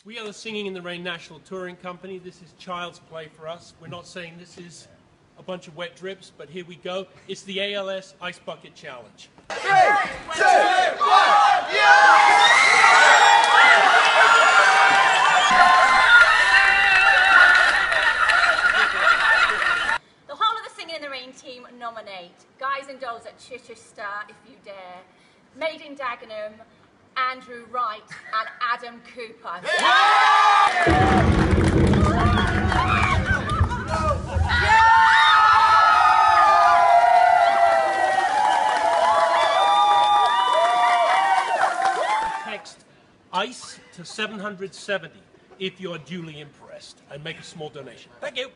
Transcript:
We are the Singing in the Rain National Touring Company. This is child's play for us. We're not saying this is a bunch of wet drips, but here we go. It's the ASL Ice Bucket Challenge. 3, 2, 1, yeah! The whole of the Singin' in the Rain team nominate Guys and Dolls at Chichester, If You Dare, Made in Dagenham, Andrew Wright and Adam Cooper. Text ICE to 770 if you're duly impressed, and make a small donation. Thank you.